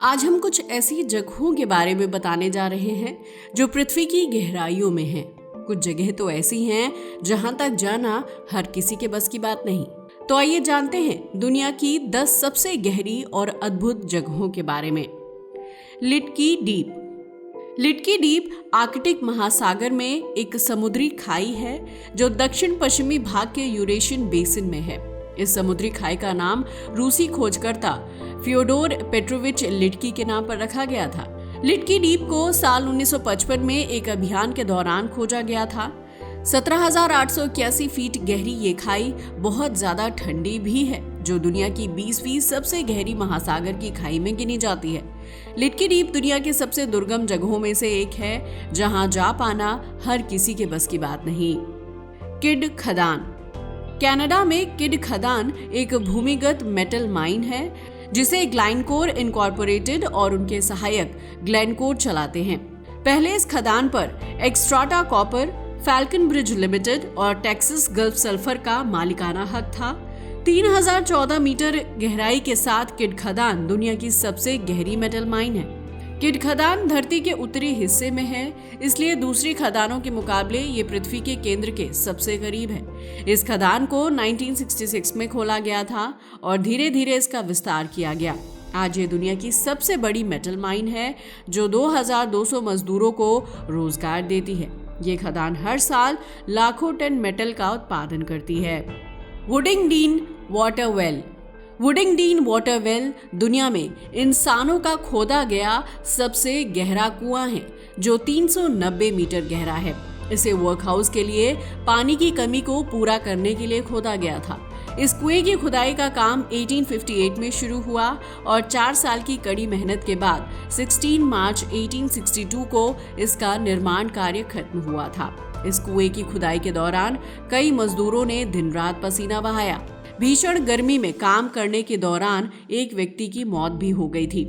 आज हम कुछ ऐसी जगहों के बारे में बताने जा रहे हैं जो पृथ्वी की गहराइयों में हैं। कुछ जगह तो ऐसी हैं जहां तक जाना हर किसी के बस की बात नहीं। तो आइए जानते हैं दुनिया की 10 सबसे गहरी और अद्भुत जगहों के बारे में। लिटकी डीप। लिटकी डीप आर्कटिक महासागर में एक समुद्री खाई है जो दक्षिण पश्चिमी भाग के यूरेशियन बेसिन में है। इस समुद्री खाई का नाम रूसी खोजकर्ता फ्योडोर पेट्रोविच लिटकी के नाम पर रखा गया था। लिटकी डीप को साल 1955 में एक अभियान के दौरान खोजा गया था। 17,881 फीट गहरी ये खाई बहुत ज्यादा ठंडी भी है, जो दुनिया की 20वीं सबसे गहरी महासागर की खाई में गिनी जाती है। लिटकी डीप दुनिया की सबसे दुर्गम जगहों में से एक है, जहां जा पाना हर किसी के बस की बात नहीं। किड खदान। कनाडा में किड खदान एक भूमिगत मेटल माइन है जिसे ग्लेनकोर इनकॉर्पोरेटेड और उनके सहायक ग्लेनकोर चलाते हैं। पहले इस खदान पर एक्सट्राटा कॉपर, फैल्कन ब्रिज लिमिटेड और टेक्सास गल्फ सल्फर का मालिकाना हक था। 3014 मीटर गहराई के साथ किड खदान दुनिया की सबसे गहरी मेटल माइन है। किड खदान धरती के उत्तरी हिस्से में है, इसलिए दूसरी खदानों के मुकाबले ये पृथ्वी के केंद्र के सबसे करीब है। इस खदान को 1966 में खोला गया था और धीरे धीरे इसका विस्तार किया गया। आज ये दुनिया की सबसे बड़ी मेटल माइन है जो 2200 मजदूरों को रोजगार देती है। ये खदान हर साल लाखों टन मेटल का उत्पादन करती है। वुडिंगडीन वाटर वेल। वुडिंगडीन वाटर वेल दुनिया में इंसानों का खोदा गया सबसे गहरा कुआं है, जो 390 मीटर गहरा है। इसे वर्कहाउस के लिए पानी की कमी को पूरा करने के लिए खोदा गया था। इस कुएं की खुदाई का काम 1858 में शुरू हुआ और 4 साल की कड़ी मेहनत के बाद 16 मार्च 1862 को इसका निर्माण कार्य खत्म हुआ था। इस कुएं की खुदाई के दौरान कई मजदूरों ने दिन रात पसीना बहाया। भीषण गर्मी में काम करने के दौरान एक व्यक्ति की मौत भी हो गई थी।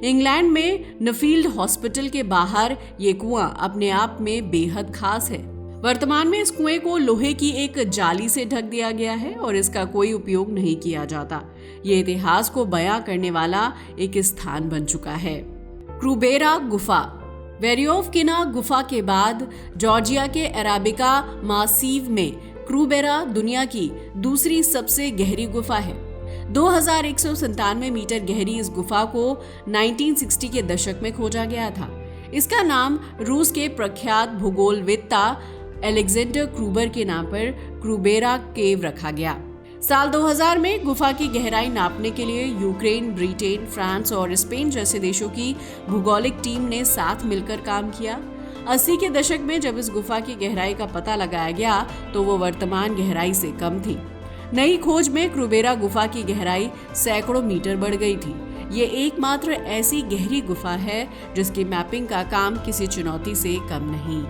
इंग्लैंड में नफील्ड हॉस्पिटल के बाहर ये कुआं अपने आप में बेहद खास है। वर्तमान में इस कुएं को लोहे की एक जाली से ढक दिया गया है और इसका कोई उपयोग नहीं किया जाता। ये इतिहास को बयां करने वाला एक स्थान बन चुका है। क्रूबेरा गुफा। वेरियोवकिना गुफा के बाद जॉर्जिया के अराबिका मासीव में क्रूबेरा दुनिया की दूसरी सबसे गहरी गुफा है। 2197 मीटर गहरी इस गुफा को 1960 के दशक में खोजा गया था। इसका नाम रूस के प्रख्यात भूगोलवेत्ता अलेक्जेंडर क्रूबर के नाम पर क्रूबेरा केव रखा गया। साल 2000 में गुफा की गहराई नापने के लिए यूक्रेन, ब्रिटेन, फ्रांस और स्पेन जैसे देशों की भूगोलिक टीम ने साथ मिलकर काम किया। 80 के दशक में जब इस गुफा की गहराई का पता लगाया गया तो वो वर्तमान गहराई से कम थी। नई खोज में क्रूबेरा गुफा की गहराई सैकड़ों मीटर बढ़ गई थी। ये एकमात्र ऐसी गहरी गुफा है जिसकी मैपिंग का काम किसी चुनौती से कम नहीं।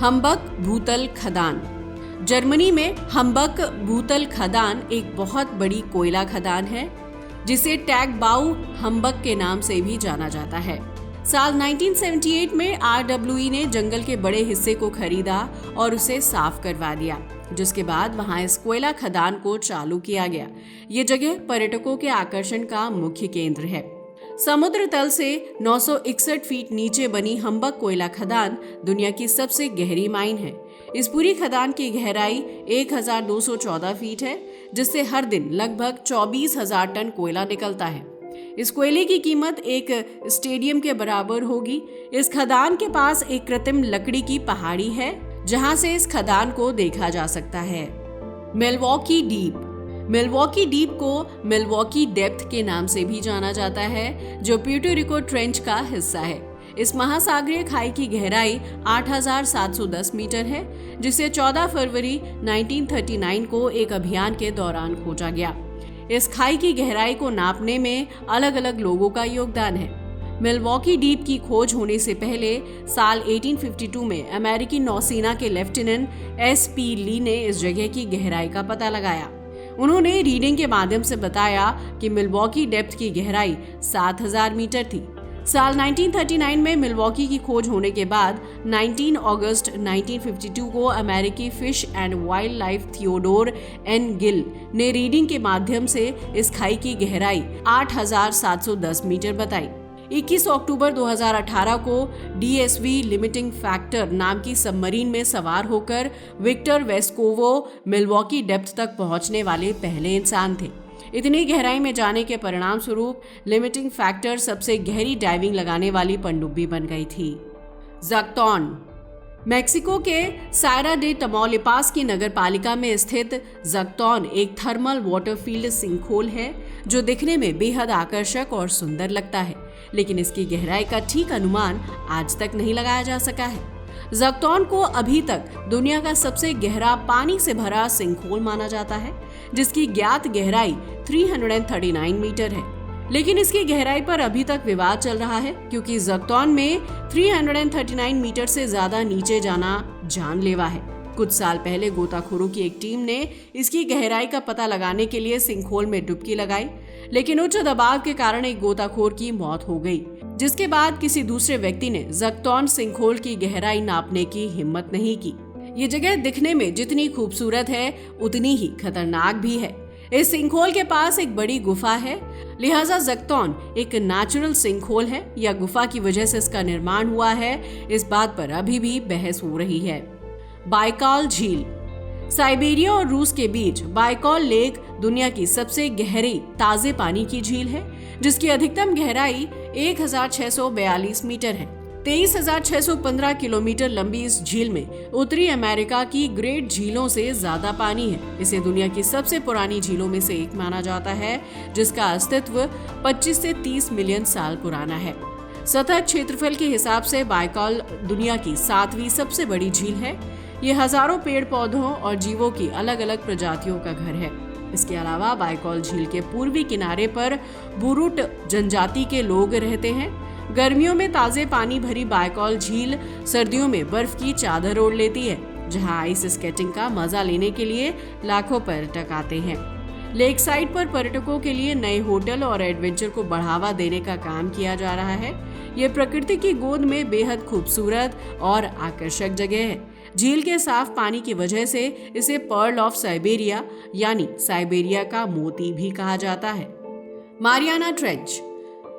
हम्बक भूतल खदान। जर्मनी में हम्बक भूतल खदान एक बहुत बड़ी कोयला खदान है जिसे टैगबाउ हम्बक के नाम से भी जाना जाता है। साल 1978 में RWE ने जंगल के बड़े हिस्से को खरीदा और उसे साफ करवा दिया, जिसके बाद वहां इस कोयला खदान को चालू किया गया। ये जगह पर्यटकों के आकर्षण का मुख्य केंद्र है। समुद्र तल से 961 फीट नीचे बनी हम्बक कोयला खदान दुनिया की सबसे गहरी माइन है। इस पूरी खदान की गहराई 1214 फीट है, जिससे हर दिन लगभग 24,000 टन कोयला निकलता है। इस कोयले की कीमत एक स्टेडियम के बराबर होगी। इस खदान के पास एक कृत्रिम लकड़ी की पहाड़ी है जहां से इस खदान को देखा जा सकता है। Milwaukee deep. मिल्वॉकी डीप को मिल्वॉकी डेप्थ के नाम से भी जाना जाता है, जो प्यूर्टो रिको ट्रेंच का हिस्सा है। इस महासागरीय खाई की गहराई 8,710 मीटर है, जिसे 14 फरवरी 1939 को एक अभियान के दौरान खोजा गया। इस खाई की गहराई को नापने में अलग अलग लोगों का योगदान है। मिल्वॉकी डीप की खोज होने से पहले साल 1852 में अमेरिकी नौसेना के लेफ्टिनेंट SP ली ने इस जगह की गहराई का पता लगाया। उन्होंने रीडिंग के माध्यम से बताया कि मिल्वॉकी डेप्थ की गहराई 7,000 मीटर थी। साल 1939 में मिल्वॉकी की खोज होने के बाद 19 अगस्त 1952 को अमेरिकी fish and wild life Theodore N. Gill ने रीडिंग के माध्यम से इस खाई की गहराई 8,710 मीटर बताई। 21 अक्टूबर 2018 को DSV लिमिटिंग फैक्टर नाम की सबमरीन में सवार होकर विक्टर वेस्कोवो मिल्वॉकी डेप्थ तक पहुंचने वाले पहले इंसान थे। इतनी गहराई में जाने के परिणाम स्वरूप लिमिटिंग फैक्टर सबसे गहरी डाइविंग लगाने वाली पनडुब्बी बन गई थी। ज़क्तौन मेक्सिको के सायरा डे तमौलिपास की नगरपालिका में स्थित ज़क्तौन एक थर्मल वाटरफील्ड सिंखोल है जो दिखने में बेहद आकर्षक और सुंदर लगता है, लेकिन इसकी गहराई का ठीक अनुमान आज तक नहीं लगाया जा सका है। ज़क्तौन को अभी तक दुनिया का सबसे गहरा पानी से भरा सिंखोल माना जाता है, जिसकी ज्ञात गहराई 339 मीटर है। लेकिन इसकी गहराई पर अभी तक विवाद चल रहा है, क्योंकि ज़क्तौन में 339 मीटर से ज्यादा नीचे जाना जानलेवा है। कुछ साल पहले गोताखोरों की एक टीम ने इसकी गहराई का पता लगाने के लिए सिंखोल में डुबकी लगाई, लेकिन उच्च दबाव के कारण एक गोताखोर की मौत हो गई, जिसके बाद किसी दूसरे व्यक्ति ने ज़क्तौन सिंखोल की गहराई नापने की हिम्मत नहीं की। ये जगह दिखने में जितनी खूबसूरत है उतनी ही खतरनाक भी है। इस सिंखोल के पास एक बड़ी गुफा है, लिहाजा ज़क्तौन एक नेचुरल सिंखोल है या गुफा की वजह से इसका निर्माण हुआ है, इस बात पर अभी भी बहस हो रही है। बाइकाल झील साइबेरिया और रूस के बीच बाइकाल लेक दुनिया की सबसे गहरी ताजे पानी की झील है, जिसकी अधिकतम गहराई 1642 मीटर है। 23,615 किलोमीटर लंबी इस झील में उत्तरी अमेरिका की ग्रेट झीलों से ज्यादा पानी है। इसे दुनिया की सबसे पुरानी झीलों में से एक माना जाता है, जिसका अस्तित्व 25 से 30 मिलियन साल पुराना है। सतह क्षेत्रफल के हिसाब से बाइकाल दुनिया की 7वीं सबसे बड़ी झील है। ये हजारों पेड़ पौधों और जीवों की अलग अलग प्रजातियों का घर है। इसके अलावा बाइकाल झील के पूर्वी किनारे पर बुरुट जनजाति के लोग रहते हैं। गर्मियों में ताजे पानी भरी बाइकाल झील सर्दियों में बर्फ की चादर ओढ़ लेती है, जहां आइस स्केटिंग का मजा लेने के लिए लाखों पर्यटक आते हैं। लेक साइड पर पर्यटकों के लिए नए होटल और एडवेंचर को बढ़ावा देने का काम किया जा रहा है। ये प्रकृति की गोद में बेहद खूबसूरत और आकर्षक जगह है। झील के साफ पानी की वजह से इसे पर्ल ऑफ साइबेरिया यानी साइबेरिया का मोती भी कहा जाता है। मारियाना ट्रेंच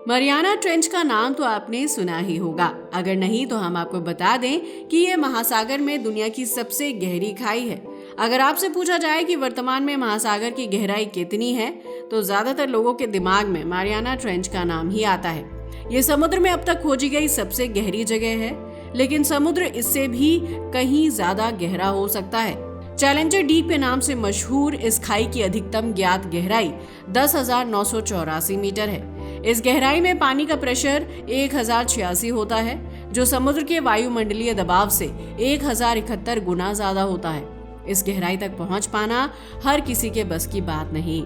मरियाना ट्रेंच का नाम तो आपने सुना ही होगा। अगर नहीं तो हम आपको बता दें कि ये महासागर में दुनिया की सबसे गहरी खाई है। अगर आपसे पूछा जाए कि वर्तमान में महासागर की गहराई कितनी है, तो ज्यादातर लोगों के दिमाग में मारियाना ट्रेंच का नाम ही आता है। ये समुद्र में अब तक खोजी गई सबसे गहरी जगह है, लेकिन समुद्र इससे भी कहीं ज्यादा गहरा हो सकता है। चैलेंजर डीप के नाम से मशहूर इस खाई की अधिकतम ज्ञात गहराई 10,984 मीटर है। इस गहराई में पानी का प्रेशर 1086 होता है, जो समुद्र के वायुमंडलीय दबाव से 1071 गुना ज्यादा होता है। इस गहराई तक पहुंच पाना हर किसी के बस की बात नहीं।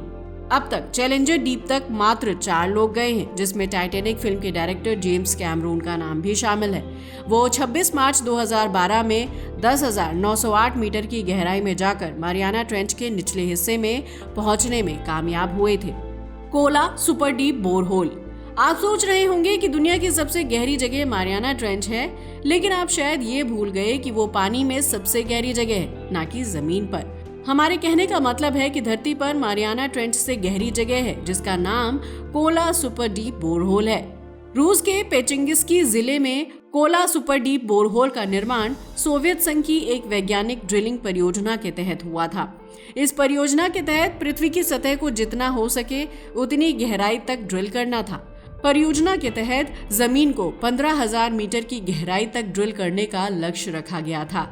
अब तक चैलेंजर डीप तक मात्र 4 लोग गए हैं, जिसमें टाइटैनिक फिल्म के डायरेक्टर जेम्स कैमरून का नाम भी शामिल है। वो 26 मार्च 2012 में 10,908 मीटर की गहराई में जाकर मारियाना ट्रेंच के निचले हिस्से में पहुंचने में कामयाब हुए थे। Kola super deep borehole. आप सोच रहे होंगे कि दुनिया की सबसे गहरी जगह मारियाना ट्रेंच है, लेकिन आप शायद ये भूल गए कि वो पानी में सबसे गहरी जगह है, ना कि जमीन पर। हमारे कहने का मतलब है कि धरती पर मारियाना ट्रेंच से गहरी जगह है, जिसका नाम कोला सुपर डीप बोरहोल है। रूस के पेचिंगिस्की जिले में कोला सुपर डीप बोरहोल का निर्माण सोवियत संघ की एक वैज्ञानिक ड्रिलिंग परियोजना के तहत हुआ था। इस परियोजना के तहत पृथ्वी की सतह को जितना हो सके उतनी गहराई तक ड्रिल करना था। परियोजना के तहत जमीन को 15,000 मीटर की गहराई तक ड्रिल करने का लक्ष्य रखा गया था।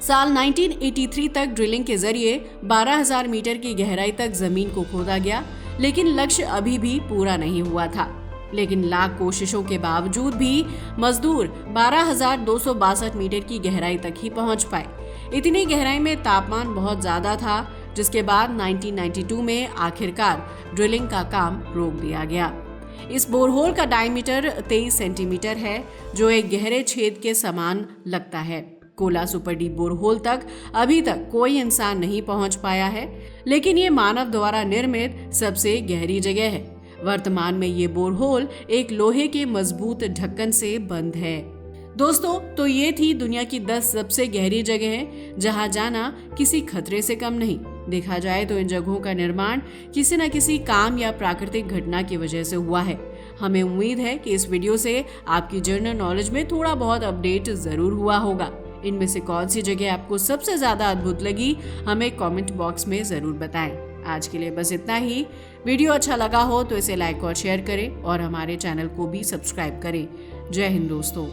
साल 1983 तक ड्रिलिंग के जरिए 12,000 मीटर की गहराई तक जमीन को खोदा गया, लेकिन लक्ष्य अभी भी पूरा नहीं हुआ था। लेकिन लाख कोशिशों के बावजूद भी मजदूर 12,262 मीटर की गहराई तक ही पहुंच पाए। इतनी गहराई में तापमान बहुत ज्यादा था, जिसके बाद 1992 में आखिरकार ड्रिलिंग का काम रोक दिया गया। इस बोरहोल का डायमीटर 23 सेंटीमीटर है, जो एक गहरे छेद के समान लगता है। कोला सुपर डीप बोरहोल तक अभी तक कोई इंसान नहीं पहुंच पाया है, लेकिन ये मानव द्वारा निर्मित सबसे गहरी जगह है। वर्तमान में ये बोरहोल एक लोहे के मजबूत ढक्कन से बंद है। दोस्तों, तो ये थी दुनिया की 10 सबसे गहरी जगहें जहां जाना किसी खतरे से कम नहीं। देखा जाए तो इन जगहों का निर्माण किसी न किसी काम या प्राकृतिक घटना की वजह से हुआ है। हमें उम्मीद है कि इस वीडियो से आपकी जनरल नॉलेज में थोड़ा बहुत अपडेट जरूर हुआ होगा। इनमें से कौन सी जगह आपको सबसे ज्यादा अद्भुत लगी, हमें कमेंट बॉक्स में जरूर बताएं। आज के लिए बस इतना ही। वीडियो अच्छा लगा हो तो इसे लाइक और शेयर करें और हमारे चैनल को भी सब्सक्राइब करें। जय हिंद दोस्तों।